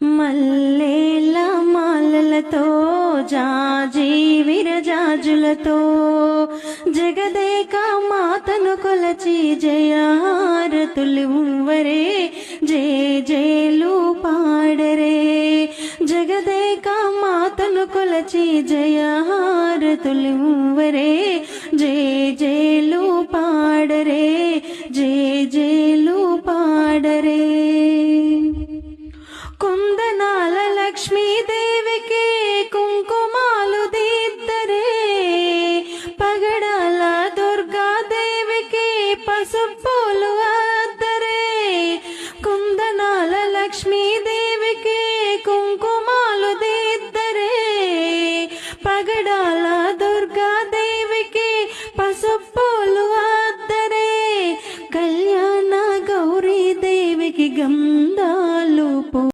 మల్లేల మాలలతో జాజి విరజాజులతో జగదేక మాతను కొలచి జయహారతులివ్వరే జయ జయలు పాడరే జగదేక మాతను కొలచి జయహారతులివ్వరే జయ జయలు పాడరే జయ జయలు పాడరే కుందనాల లక్ష్మీదేవికి కుంకుమాలు దిద్దరే పగడాల దుర్గాదేవికి పసుపులు అద్దరే కుందనాల లక్ష్మీదేవికి కుంకుమ